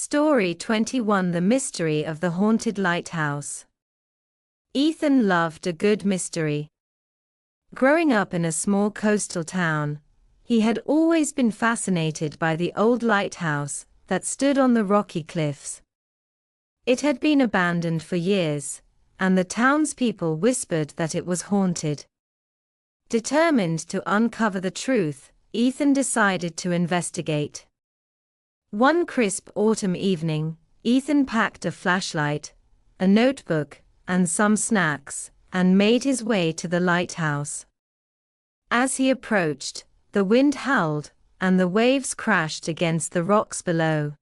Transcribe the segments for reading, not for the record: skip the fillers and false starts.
Story 21: The Mystery of the Haunted Lighthouse. Ethan loved a good mystery. Growing up in a small coastal town, he had always been fascinated by the old lighthouse that stood on the rocky cliffs. It had been abandoned for years, and the townspeople whispered that it was haunted. Determined to uncover the truth, Ethan decided to investigate. One crisp autumn evening, Ethan packed a flashlight, a notebook, and some snacks, and made his way to the lighthouse. As he approached, the wind howled, and the waves crashed against the rocks below.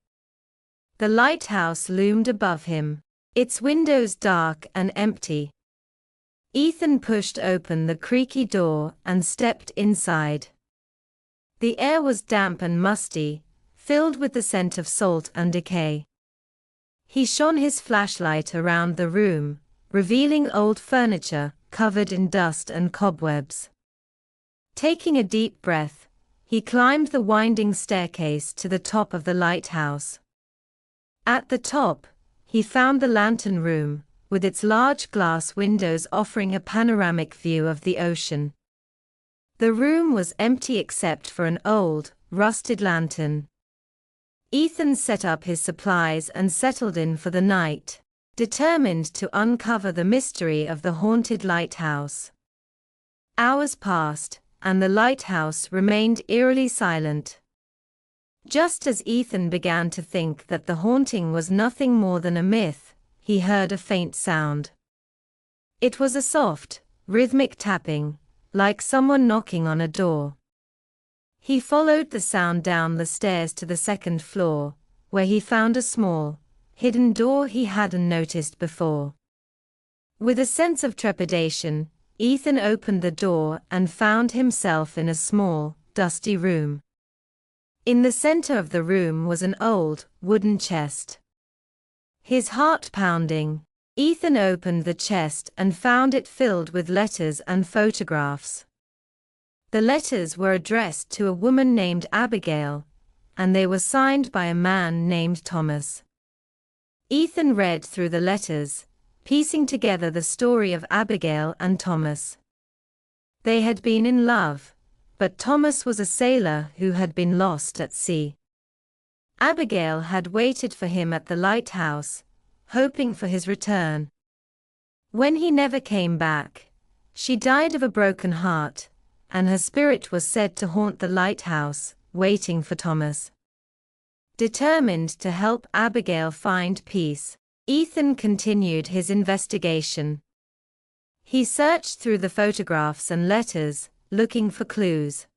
The lighthouse loomed above him, its windows dark and empty. Ethan pushed open the creaky door and stepped inside. The air was damp and musty, filled with the scent of salt and decay. He shone his flashlight around the room, revealing old furniture covered in dust and cobwebs. Taking a deep breath, he climbed the winding staircase to the top of the lighthouse. At the top, he found the lantern room, with its large glass windows offering a panoramic view of the ocean. The room was empty except for an old, rusted lantern. Ethan set up his supplies and settled in for the night, determined to uncover the mystery of the haunted lighthouse. Hours passed, and the lighthouse remained eerily silent. Just as Ethan began to think that the haunting was nothing more than a myth, he heard a faint sound. It was a soft, rhythmic tapping, like someone knocking on a door. He followed the sound down the stairs to the second floor, where he found a small, hidden door he hadn't noticed before. With a sense of trepidation, Ethan opened the door and found himself in a small, dusty room. In the center of the room was an old, wooden chest. His heart pounding, Ethan opened the chest and found it filled with letters and photographs. The letters were addressed to a woman named Abigail, and they were signed by a man named Thomas. Ethan read through the letters, piecing together the story of Abigail and Thomas. They had been in love, but Thomas was a sailor who had been lost at sea. Abigail had waited for him at the lighthouse, hoping for his return. When he never came back, she died of a broken heart, and her spirit was said to haunt the lighthouse, waiting for Thomas. Determined to help Abigail find peace, Ethan continued his investigation. He searched through the photographs and letters, looking for clues.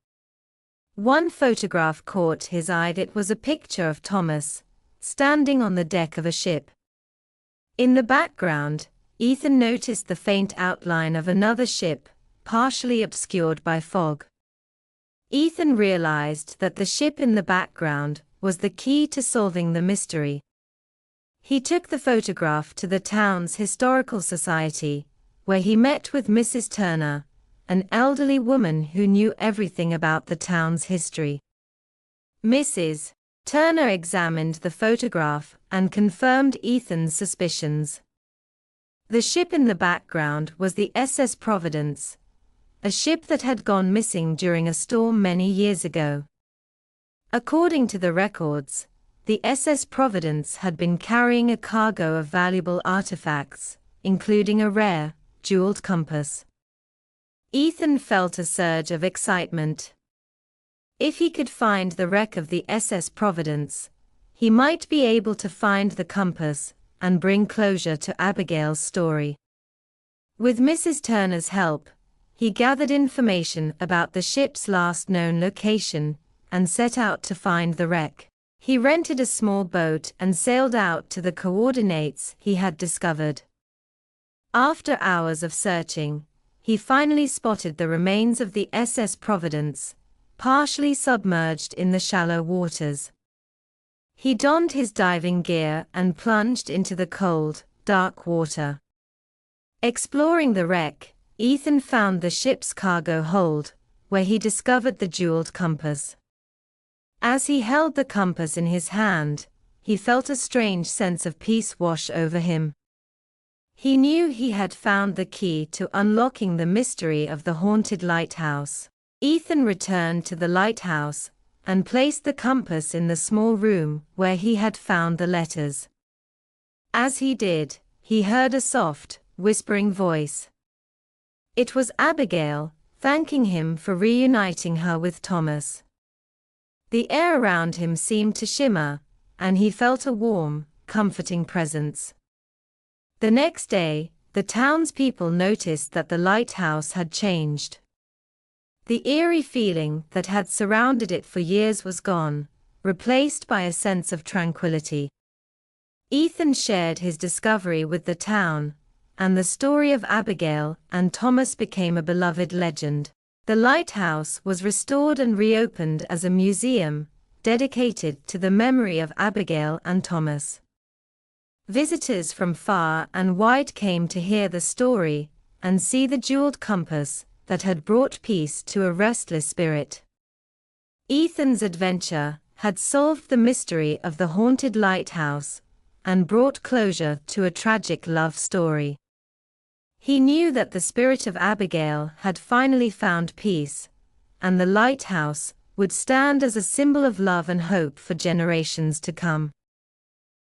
One photograph caught his eye. It was a picture of Thomas, standing on the deck of a ship. In the background, Ethan noticed the faint outline of another ship, partially obscured by fog. Ethan realized that the ship in the background was the key to solving the mystery. He took the photograph to the town's historical society, where he met with Mrs. Turner, an elderly woman who knew everything about the town's history. Mrs. Turner examined the photograph and confirmed Ethan's suspicions. The ship in the background was the SS Providence, a ship that had gone missing during a storm many years ago. According to the records, the SS Providence had been carrying a cargo of valuable artifacts, including a rare, jeweled compass. Ethan felt a surge of excitement. If he could find the wreck of the SS Providence, he might be able to find the compass and bring closure to Abigail's story. With Mrs. Turner's help, he gathered information about the ship's last known location and set out to find the wreck. He rented a small boat and sailed out to the coordinates he had discovered. After hours of searching, he finally spotted the remains of the SS Providence, partially submerged in the shallow waters. He donned his diving gear and plunged into the cold, dark water. Exploring the wreck, Ethan found the ship's cargo hold, where he discovered the jeweled compass. As he held the compass in his hand, he felt a strange sense of peace wash over him. He knew he had found the key to unlocking the mystery of the haunted lighthouse. Ethan returned to the lighthouse and placed the compass in the small room where he had found the letters. As he did, he heard a soft, whispering voice. It was Abigail, thanking him for reuniting her with Thomas. The air around him seemed to shimmer, and he felt a warm, comforting presence. The next day, the townspeople noticed that the lighthouse had changed. The eerie feeling that had surrounded it for years was gone, replaced by a sense of tranquility. Ethan shared his discovery with the town, and the story of Abigail and Thomas became a beloved legend. The lighthouse was restored and reopened as a museum, dedicated to the memory of Abigail and Thomas. Visitors from far and wide came to hear the story and see the jeweled compass that had brought peace to a restless spirit. Ethan's adventure had solved the mystery of the haunted lighthouse and brought closure to a tragic love story. He knew that the spirit of Abigail had finally found peace, and the lighthouse would stand as a symbol of love and hope for generations to come.